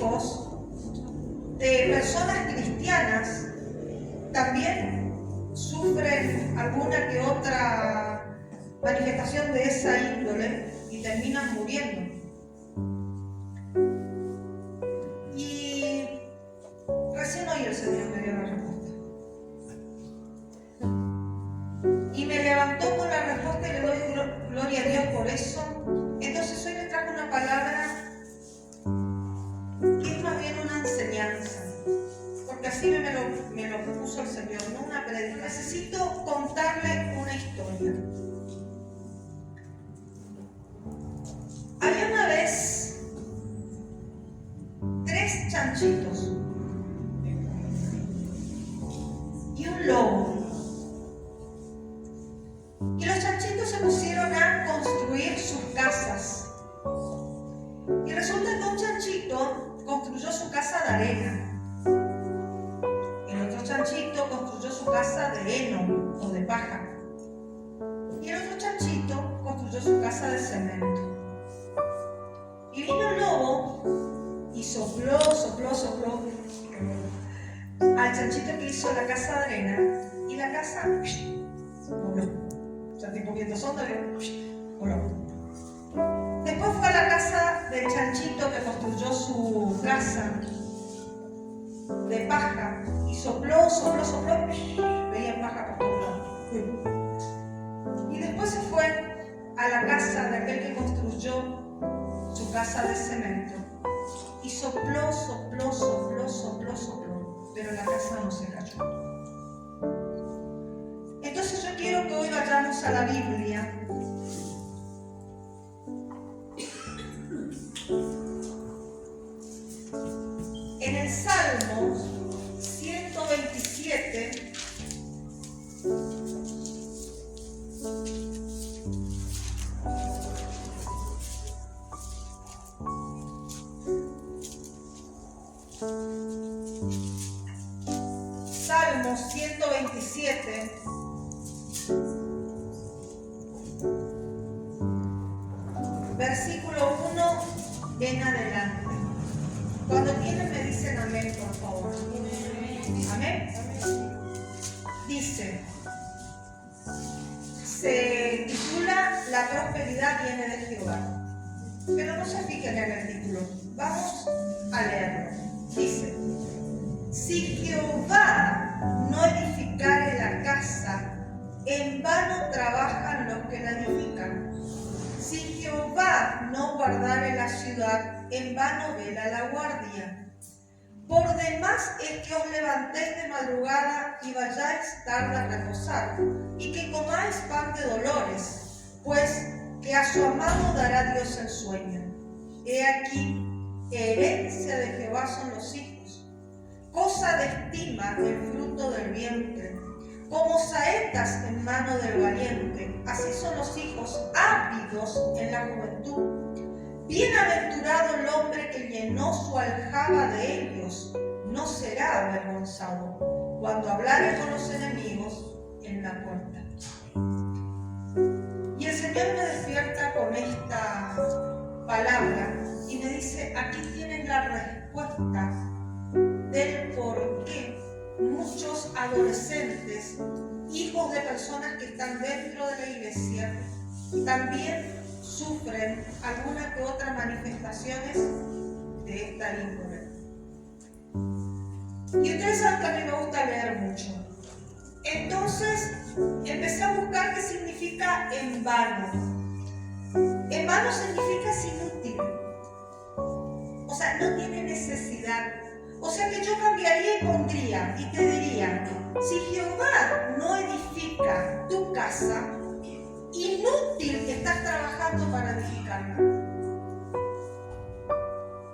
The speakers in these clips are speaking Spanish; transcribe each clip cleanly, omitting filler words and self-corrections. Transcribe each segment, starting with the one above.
hijos de personas cristianas también sufren alguna que otra manifestación de esa índole y terminan muriendo. Y recién hoy el Señor me dio la respuesta. Y me levantó con la respuesta y le doy gloria a Dios por eso. Entonces hoy le trajo una palabra que es más bien una enseñanza, porque así me lo puso el Señor, no una predica. Necesito contarle una historia. Había una vez 3 chanchitos y un lobo. Y los chanchitos se pusieron a construir sus casas. Y resulta que un chanchito construyó su casa de arena. El otro chanchito construyó su casa de heno o de paja. Y el otro chanchito construyó su casa de cemento. Y vino el lobo y sopló al chanchito que hizo la casa de arena. Y la casa voló. O sea, tipo viento sonda, voló. Después fue a la casa del chanchito que construyó su casa de paja y sopló, veía paja por todos lados. Y después se fue a la casa de aquel que construyó su casa de cemento y sopló, pero la casa no se cayó. Entonces yo quiero que hoy vayamos a la Biblia. En el Salmo 127, Salmo 127, versículo 1 en adelante. Cuando tienen me dicen amén, por favor. Amén. Dice, se titula La prosperidad viene de Jehová. Pero no se fijen en el título. Vamos a leerlo. Dice, si Jehová no edificare la casa, en vano trabajan los que la edifican. Si Jehová no guardare la ciudad, en vano vela la guardia. Por demás es que os levantéis de madrugada y vayáis tarde a reposar, y que comáis pan de dolores, pues que a su amado dará Dios el sueño. He aquí, herencia de Jehová son los hijos, cosa de estima el fruto del vientre, como saetas en mano del valiente, así son los hijos ávidos en la juventud. Bienaventurado el hombre que llenó su aljaba de ellos, no será avergonzado cuando hablare con los enemigos en la puerta. Y el Señor me despierta con esta palabra y me dice, aquí tienen la respuesta del por qué muchos adolescentes, hijos de personas que están dentro de la iglesia, también sufren alguna que otra manifestaciones de esta índole. Y ustedes saben que a mí me gusta leer mucho. Entonces empecé a buscar qué significa en vano. En vano significa es inútil. O sea, no tiene necesidad. O sea que yo cambiaría y pondría y te diría, si Jehová no edifica tu casa, inútil que estás trabajando para edificarla.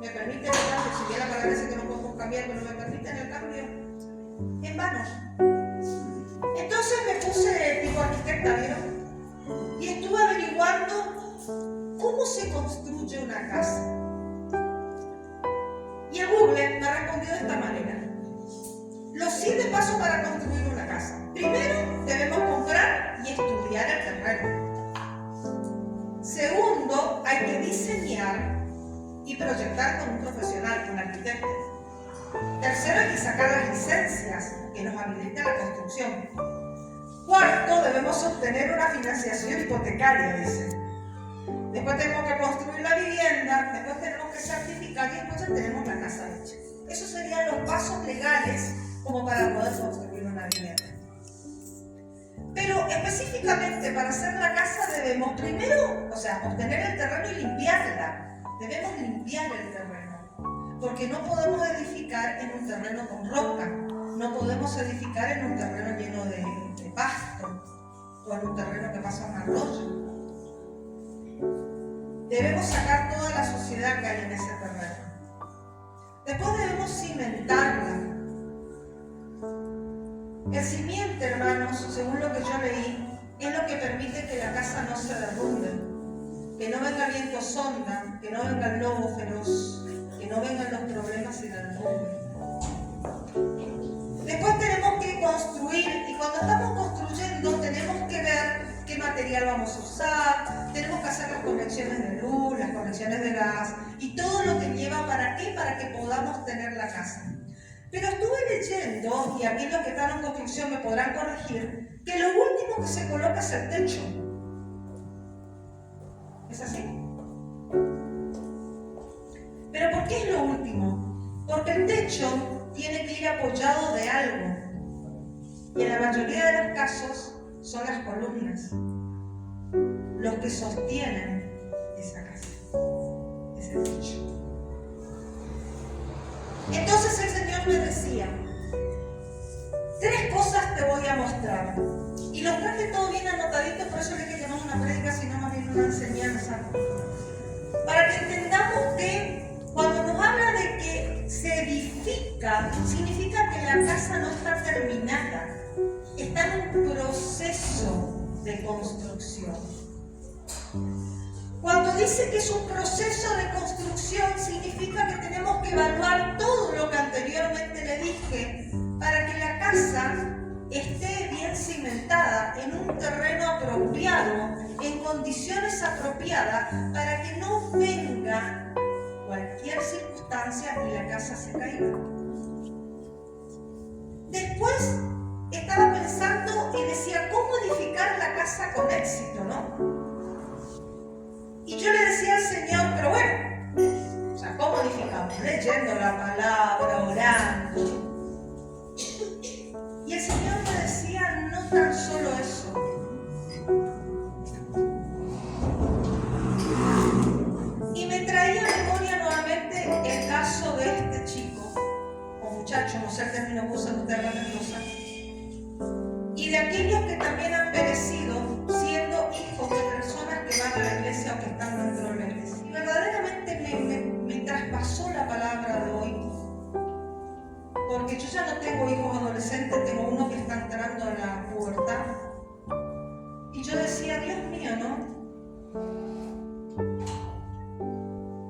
¿Me permiten el cambio? Si bien la palabra dice que no podemos cambiar, pero me permiten el cambio. En vano. Entonces me puse tipo arquitecta, ¿vieron? Y estuve averiguando cómo se construye una casa. Y el Google me respondió de esta manera. Los 7 pasos para construir una casa. Primero, debemos comprar y estudiar el terreno. Segundo, hay que diseñar y proyectar con un profesional, un arquitecto. Tercero, hay que sacar las licencias que nos habiliten la construcción. Cuarto, debemos obtener una financiación hipotecaria, dice. Después tenemos que construir la vivienda, después tenemos que certificar y después ya tenemos la casa hecha. Esos serían los pasos legales como para poder construir una vivienda. Pero específicamente para hacer la casa debemos primero, obtener el terreno y limpiarla. Debemos limpiar el terreno, porque no podemos edificar en un terreno con roca, no podemos edificar en un terreno lleno de pasto o en un terreno que pasa un arroyo. Debemos sacar toda la suciedad que hay en ese terreno. Después debemos cimentarla. El simiente, hermanos, según lo que yo leí, es lo que permite que la casa no se derrumbe, que no venga viento sonda, que no venga el lobo feroz, que no vengan los problemas y la derrumbe. Después tenemos que construir, y cuando estamos construyendo tenemos que ver qué material vamos a usar, tenemos que hacer las conexiones de luz, las conexiones de gas, y todo lo que lleva para qué, para que podamos tener la casa. Pero estuve leyendo, y aquí los que están en construcción me podrán corregir, que lo último que se coloca es el techo. ¿Es así? ¿Pero por qué es lo último? Porque el techo tiene que ir apoyado de algo. Y en la mayoría de los casos son las columnas los que sostienen esa casa, ese techo. Entonces el Señor me decía, 3 cosas te voy a mostrar. Y los traje todo bien anotaditos, por eso le dije que no es una prédica, sino más bien una enseñanza. Para que entendamos que cuando nos habla de que se edifica, significa que la casa no está terminada, está en un proceso de construcción. Cuando dice que es un proceso de construcción, significa que tenemos que evaluar todo lo que anteriormente le dije para que la casa esté bien cimentada en un terreno apropiado, en condiciones apropiadas, para que no venga cualquier circunstancia y la casa se caiga. Después estaba pensando y decía, ¿cómo edificar la casa con éxito, no? Y yo le decía al Señor, pero bueno, ¿cómo edificamos? Leyendo la palabra, orando. Y el Señor me decía, no tan solo eso. Y me traía a memoria nuevamente el caso de este chico, o muchacho, no sé el término que usan ustedes la Mendoza, y de aquellos que también han perecido siendo hijos de personas que van a la iglesia o que están dentro de la iglesia. Y verdaderamente me traspasó la palabra de hoy, porque yo ya no tengo hijos adolescentes, tengo uno que está entrando en la pubertad. Y yo decía, Dios mío, ¿no?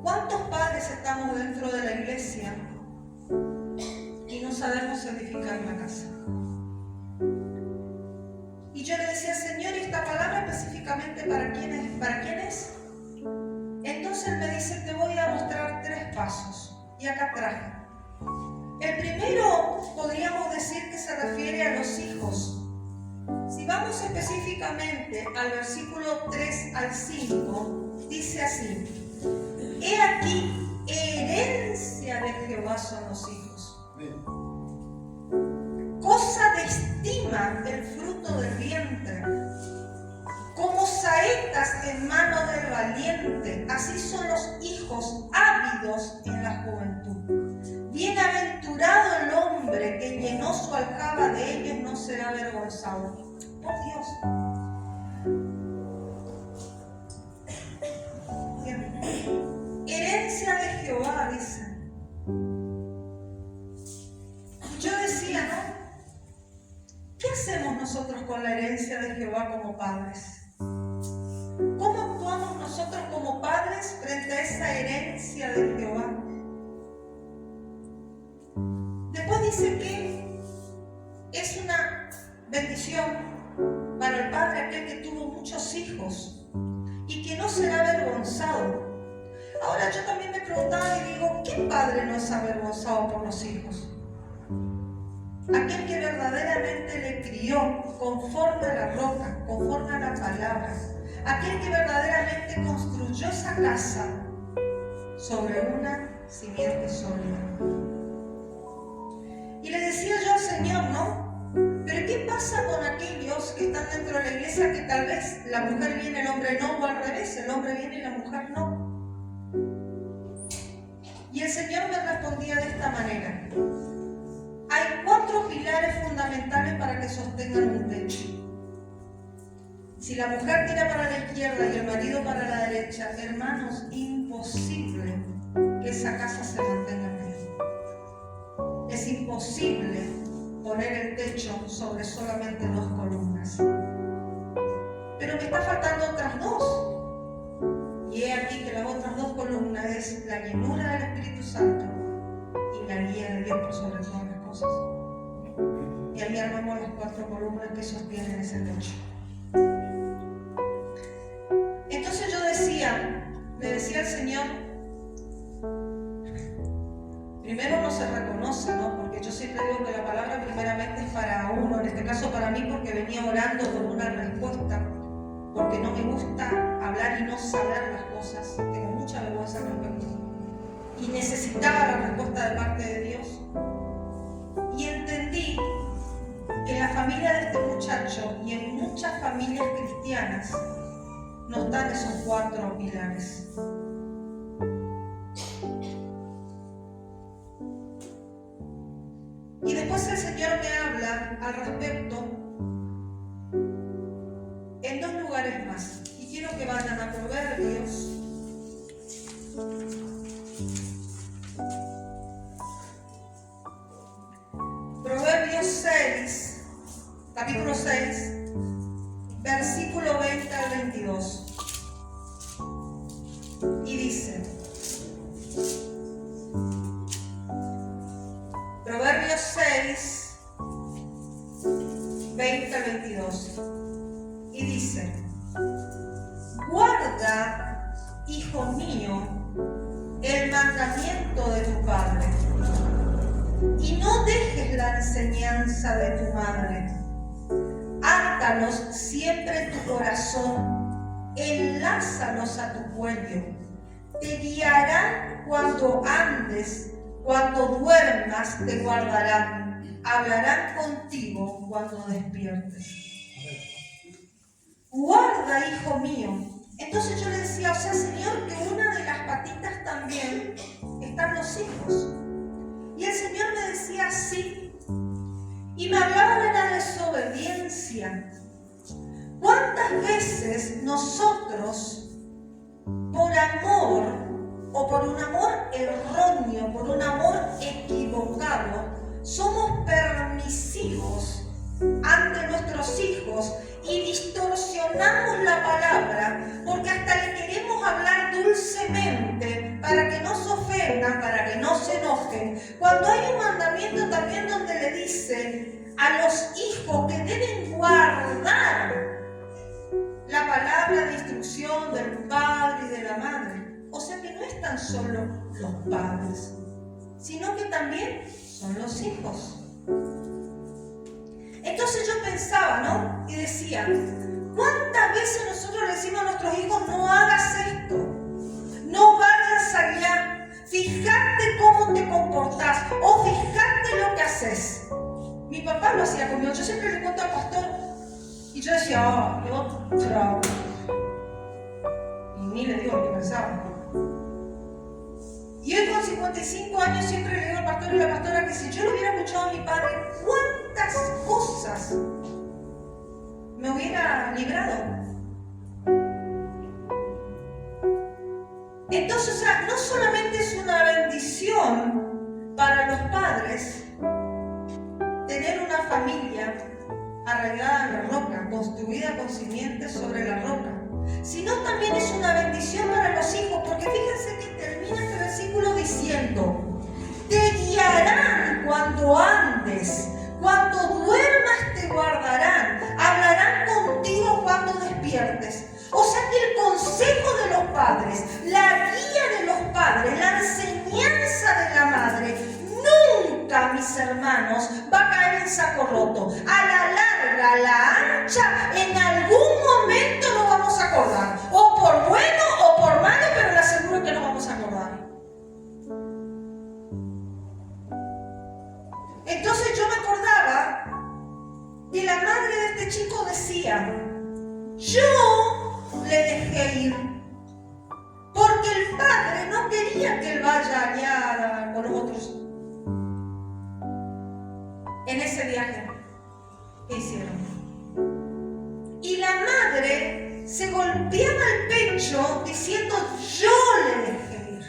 ¿Cuántos padres estamos dentro de la iglesia y no sabemos edificar una casa? Y yo le decía, Señor, ¿y esta palabra específicamente para quién es? ¿Para quién es? Entonces Él me dice, te voy a mostrar 3 pasos. Y acá traje. El primero podríamos decir que se refiere a los hijos. Si vamos específicamente al versículo 3 al 5, dice así: He aquí, herencia de Jehová son los hijos. Cosa de estima el fruto del vientre. Como saetas en mano del valiente, así son los hijos ávidos en la juventud. Bienaventurado el hombre que llenó su aljaba de ellos, no será avergonzado. Por Dios. Herencia de Jehová, dice. Yo decía, ¿no? ¿Qué hacemos nosotros con la herencia de Jehová como padres? ¿Cómo actuamos nosotros como padres frente a esa herencia de Jehová? Después dice que es una bendición para el padre aquel que tuvo muchos hijos y que no será avergonzado. Ahora yo también me preguntaba y digo, ¿qué padre no es avergonzado por los hijos? Aquel que verdaderamente le crió conforme a la roca, conforme a la palabra. Aquel que verdaderamente construyó esa casa sobre una simiente sólida. Y le decía yo al Señor, ¿no? Pero ¿qué pasa con aquellos que están dentro de la iglesia que tal vez la mujer viene, el hombre no, o al revés, el hombre viene y la mujer no? Y el Señor me respondía de esta manera. Hay 4 pilares fundamentales para que sostengan un techo. Si la mujer tira para la izquierda y el marido para la derecha, hermanos, imposible que esa casa se mantenga en pie. Es imposible poner el techo sobre solamente 2 columnas. Pero me está faltando otras 2. Y he aquí que las otras 2 columnas es la llenura del Espíritu Santo y la guía de Dios por sobre todas las cosas. Y ahí armamos las 4 columnas que sostienen ese techo. Entonces yo le decía al Señor, primero no se reconoce, ¿no? Porque yo siempre digo que la palabra primeramente es para uno, en este caso para mí, porque venía orando por una respuesta, porque no me gusta hablar y no saber las cosas, tengo mucha vergüenza al respecto, y necesitaba la respuesta de parte de Dios. Y entendí que en la familia de este muchacho y en muchas familias cristianas no están esos 4 pilares. Y después el Señor me habla al respecto en 2 lugares más. Y quiero que vayan a Proverbios. Proverbios 6, capítulo 6, versículo 20 al 22. Y dice, Proverbios 6, 20 al 22. Y dice, guarda, hijo mío, el mandamiento de tu padre, y no dejes la enseñanza de tu madre. Átalos siempre en tu corazón, enlázalos a tu cuello. Te guiarán cuando andes, cuando duermas te guardarán. Hablarán contigo cuando despiertes. Guarda, hijo mío. Entonces yo le decía, o sea, Señor, que una de las patitas también están los hijos. Y el Señor me decía sí. Y me hablaba de la desobediencia. ¿Cuántas veces nosotros, por amor, o por un amor erróneo, por un amor equivocado, somos permisivos ante nuestros hijos y distorsionamos la palabra porque hasta le queremos hablar dulcemente para que no se ofendan, para que no se enojen? Cuando hay un mandamiento también donde le dice a los hijos que deben guardar la palabra de instrucción del padre y de la madre. O sea que no es tan solo los padres, sino que también son los hijos. Entonces yo pensaba, ¿no? Y decía, ¿cuántas veces nosotros le decimos a nuestros hijos, no hagas esto, no vayas allá, fíjate cómo te comportás, o fíjate lo que haces? Mi papá lo hacía conmigo. Yo siempre le cuento al pastor, y yo decía, qué otra. Y ni le digo lo que pensaba. Y hoy con 55 años siempre le digo al pastor y a la pastora que si yo lo hubiera escuchado a mi padre, ¿cuántas cosas me hubiera librado? Entonces, o sea, no solamente es una bendición para los padres tener una familia arraigada en la roca, construida con simientes sobre la roca, sino también es una bendición para los hijos, porque fíjense que termina este versículo diciendo, te guiarán cuando andes, cuando duermas te guardarán, hablarán contigo cuando despiertes. O sea que el consejo de los padres, la guía de los hermanos, va a caer en saco roto. A la larga, a la ancha, en algún momento nos vamos a acordar. O por bueno o por malo, pero le aseguro que nos vamos a acordar. Entonces yo me acordaba que la madre de este chico decía: yo le dejé ir porque el padre no quería que él vaya allá con los otros en ese viaje que hicieron. Y la madre se golpeaba el pecho diciendo: yo le dejé ir.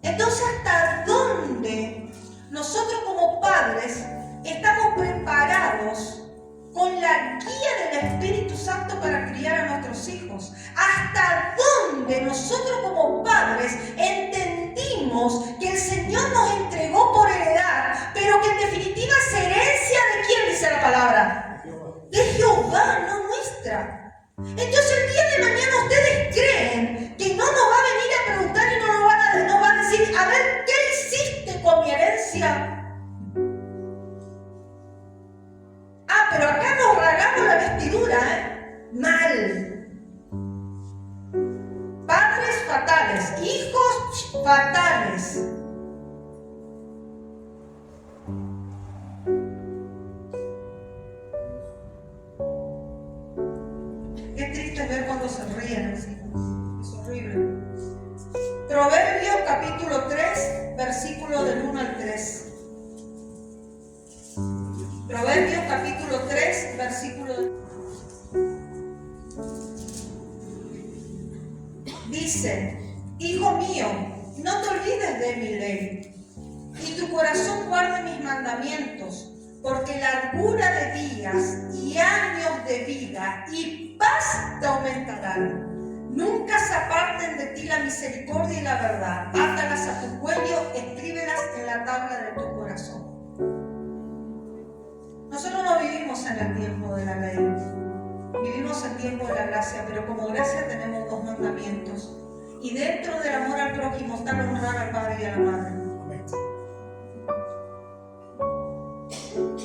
Entonces, ¿hasta dónde nosotros como padres estamos preparados con la guía del Espíritu Santo para criar a nuestros hijos? ¿Hasta dónde nosotros como padres entendimos que el Señor nos entregó por heredad, pero que en definitiva es herencia de quién dice la palabra? De Jehová, no nuestra. Entonces el día de mañana ustedes creen que no nos va a venir a preguntar y no va a decir: a ver, ¿qué hiciste con mi herencia? Pero acá nos rasgamos la vestidura, mal. Padres fatales, hijos fatales. Qué triste ver cuando se ríen así. Es horrible. Proverbios capítulo 3, versículo del 1 al 3. Proverbios capítulo 3, versículo. Dice: hijo mío, no te olvides de mi ley, y tu corazón guarde mis mandamientos, porque largura de días y años de vida y paz te aumentarán. Nunca se aparten de ti la misericordia y la verdad. Átalas a tu cuello, escríbelas en la tabla de tu corazón. Nosotros no vivimos en el tiempo de la ley, vivimos en el tiempo de la gracia, pero como gracia tenemos dos mandamientos. Y dentro del amor al prójimo está el honrar al padre y a la madre.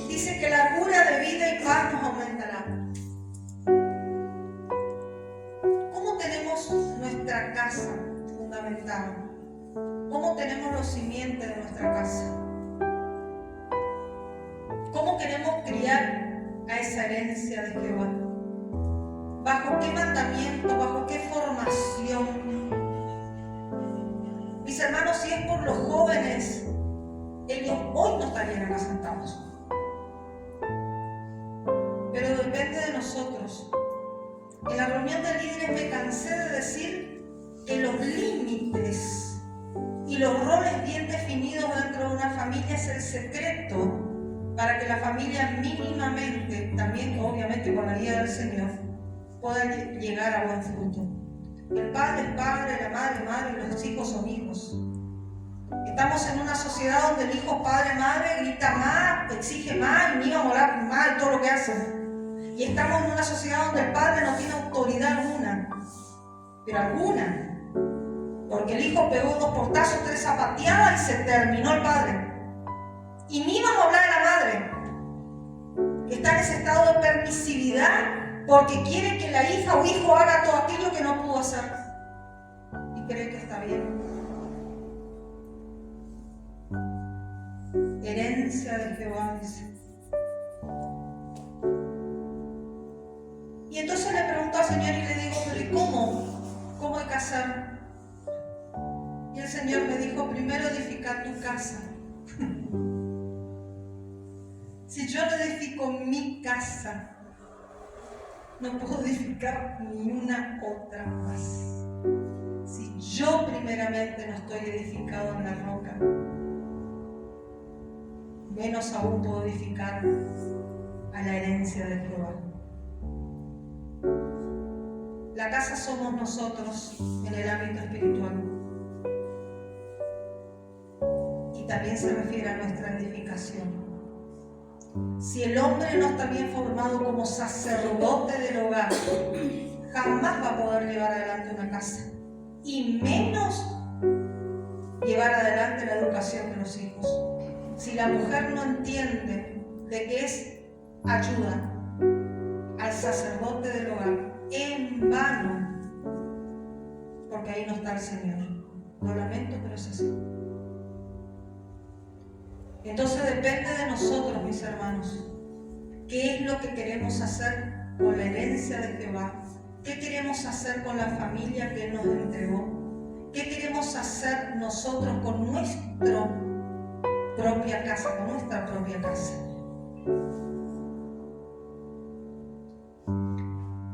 Dice que la largura de vida y paz nos aumentará. ¿Cómo tenemos nuestra casa fundamentada? ¿Cómo tenemos los simientes de nuestra casa? ¿Cómo queremos criar a esa herencia de Jehová? ¿Bajo qué mandamiento? ¿Bajo qué formación? Mis hermanos, si es por los jóvenes, ellos hoy no estarían acá sentados. Pero depende de nosotros. En la reunión de líderes me cansé de decir que los límites y los roles bien definidos dentro de una familia es el secreto para que la familia mínimamente, también obviamente con la guía del Señor, pueda llegar a buen fruto. El padre es padre, la madre es madre, y los hijos son hijos. Estamos en una sociedad donde el hijo padre, madre, grita más, exige más, y niega a morar más, todo lo que hace. Y estamos en una sociedad donde el padre no tiene autoridad alguna, pero alguna. Porque el hijo pegó 2 portazos, 3 zapateadas y se terminó el padre. Y ni vamos a hablar de la madre, que está en ese estado de permisividad porque quiere que la hija o hijo haga todo aquello que no pudo hacer y cree que está bien. Herencia de Jehová, dice. Y entonces le pregunto al Señor y le digo: pero ¿y cómo? ¿Cómo hay que hacer? Y el Señor me dijo: primero edificar tu casa. Si yo no edifico mi casa, no puedo edificar ni una otra más. Si yo primeramente no estoy edificado en la roca, menos aún puedo edificar a la herencia de Jehová. La casa somos nosotros en el ámbito espiritual. Y también se refiere a nuestra edificación. Si el hombre no está bien formado como sacerdote del hogar, jamás va a poder llevar adelante una casa. Y menos llevar adelante la educación de los hijos. Si la mujer no entiende de que es ayuda al sacerdote del hogar, en vano, porque ahí no está el Señor. Lo lamento, pero es así. Entonces depende de nosotros, mis hermanos, qué es lo que queremos hacer con la herencia de Jehová, qué queremos hacer con la familia que Él nos entregó, qué queremos hacer nosotros con nuestra propia casa,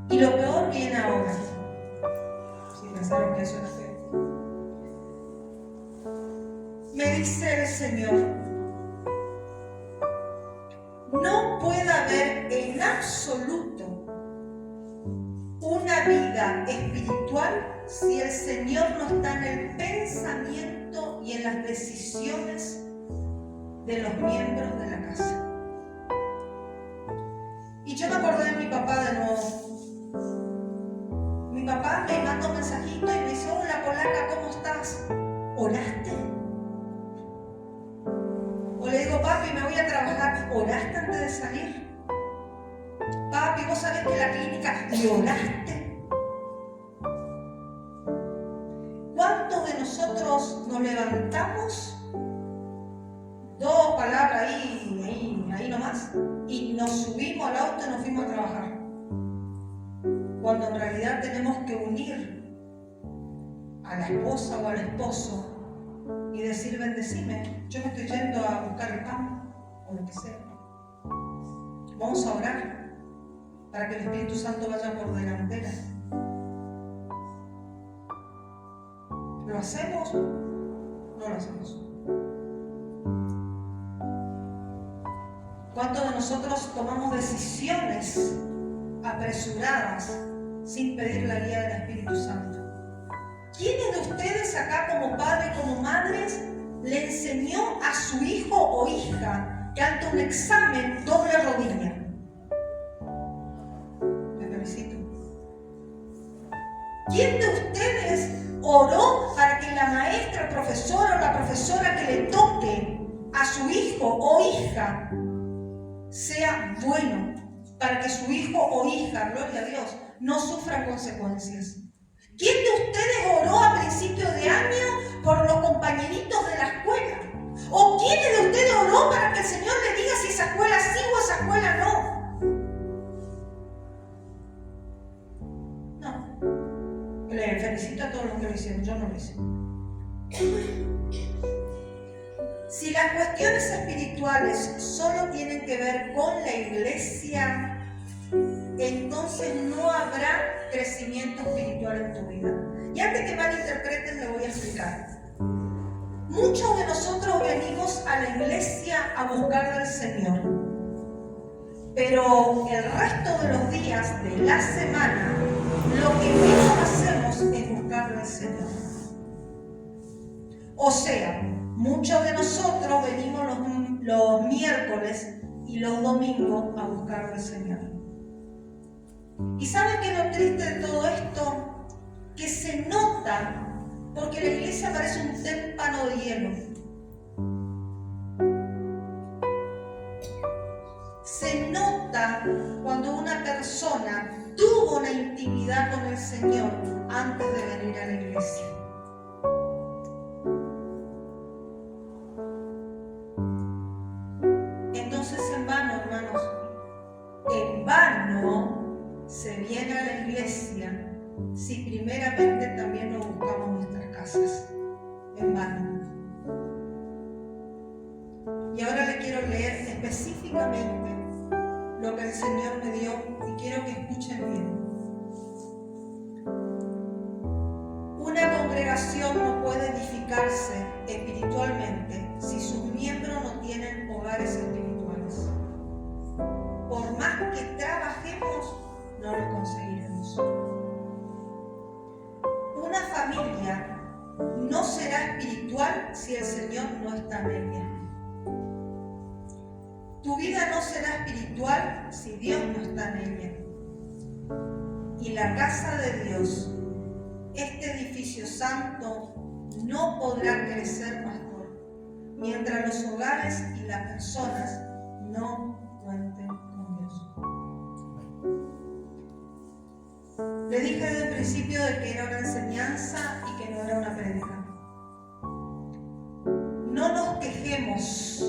Y lo peor viene ahora. Si pensaron que eso era feo. Me dice el Señor, no puede haber en absoluto una vida espiritual si el Señor no está en el pensamiento y en las decisiones de los miembros de la casa. Y yo me acordé de mi papá de nuevo. Mi papá me manda un mensajito y me dice, hola Polaca, ¿cómo estás? ¿Oraste? O le digo, papi, me voy a trabajar. ¿Oraste antes de salir? Papi, vos sabés que la clínica, ¿y oraste? ¿Cuántos de nosotros nos levantamos? Dos palabras ahí nomás, y nos subimos al auto y nos fuimos a trabajar. Cuando en realidad tenemos que unir a la esposa o al esposo y decir, bendecime, yo me estoy yendo a buscar el pan o lo que sea. Vamos a orar para que el Espíritu Santo vaya por delantera. ¿Lo hacemos? No lo hacemos. ¿Cuántos de nosotros tomamos decisiones apresuradas sin pedir la guía del Espíritu Santo? ¿Quiénes de ustedes acá como padres, como madres, le enseñó a su hijo o hija que ante un examen doble rodilla? Me felicito. ¿Quién de ustedes oró para que la maestra, el profesor o la profesora que le toque a su hijo o hija sea bueno, para que su hijo o hija, gloria a Dios, no sufra consecuencias? ¿Quién de ustedes oró a principio de año por los compañeritos de la escuela? ¿O quién de ustedes oró para que el Señor le diga si esa escuela sí o esa escuela no? No. Le felicito a todos los que lo hicieron, yo no lo hice. Si las cuestiones espirituales solo tienen que ver con la iglesia, entonces no habrá crecimiento espiritual en tu vida. Y antes que malinterpreten, le voy a explicar. Muchos de nosotros venimos a la iglesia a buscar del Señor, pero el resto de los días de la semana, lo que menos hacemos es buscar del Señor. O sea, muchos de nosotros venimos los miércoles y los domingos a buscar del Señor. ¿Y saben qué es lo triste de todo esto? Que se nota, porque la iglesia parece un témpano de hielo. Se nota cuando una persona tuvo una intimidad con el Señor antes de venir a la iglesia. Entonces, en vano, hermanos, en vano se viene a la iglesia si primeramente también nos buscamos nuestras casas. En vano. Y ahora le quiero leer específicamente lo que el Señor me dio y quiero que escuchen bien. Una congregación no puede edificarse espiritualmente si sus miembros no tienen hogares espirituales. Por más que trabajemos, no lo conseguiremos. Una familia no será espiritual si el Señor no está en ella. Tu vida no será espiritual si Dios no está en ella. Y la casa de Dios, este edificio santo, no podrá crecer pastor, mientras los hogares y las personas no cuenten con Dios. Le dije desde el principio de que era una enseñanza y que no era una prédica. No nos quejemos,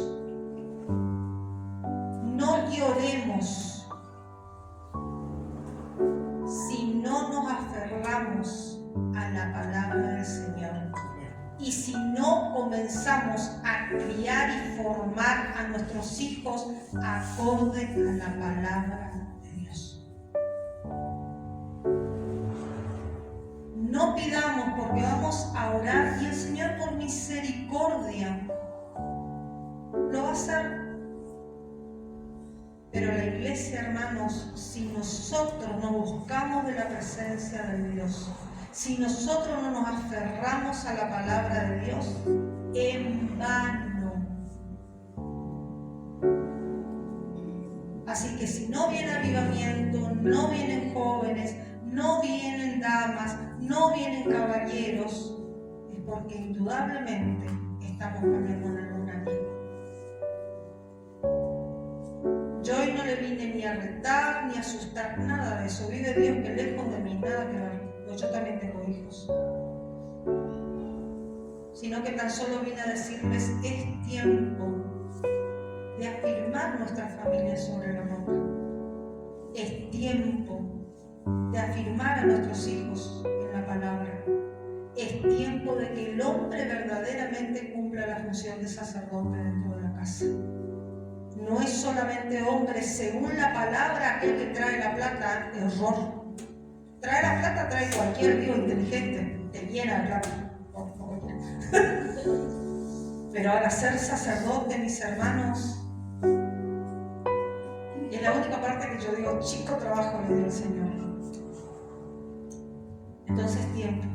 no lloremos si no nos aferramos a la palabra del Señor y si no comenzamos a criar y formar a nuestros hijos acorde a la palabra de Dios. No pidamos, porque vamos a orar y el Señor por misericordia lo va a hacer. Pero la iglesia, hermanos, si nosotros no buscamos de la presencia de Dios, si nosotros no nos aferramos a la palabra de Dios, en vano. Así que si no viene avivamiento, no vienen jóvenes, no vienen damas, no vienen caballeros, es porque indudablemente estamos cambiando en algún área. Yo hoy no le vine ni a retar, ni a asustar, nada de eso. Vive Dios que lejos de mí, nada que ver. Yo también tengo hijos. Sino que tan solo vine a decirles, es tiempo de afirmar nuestra familia sobre la roca. Es tiempo de afirmar a nuestros hijos en la palabra. Es tiempo de que el hombre verdaderamente cumpla la función de sacerdote dentro de la casa. No es solamente hombre, según la palabra, aquel que trae la plata, error. Trae la plata, trae cualquier vivo inteligente, te llena de plata. Pero ahora ser sacerdote, mis hermanos, es la única parte que yo digo, chico trabajo le dio el Señor. Entonces es tiempo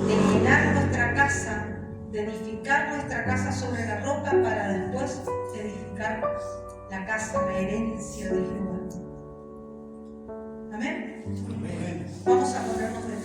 de llenar nuestra casa, de edificar nuestra casa sobre la roca para después edificar la casa, la herencia de Jehová. Amén. Vamos a ponernos de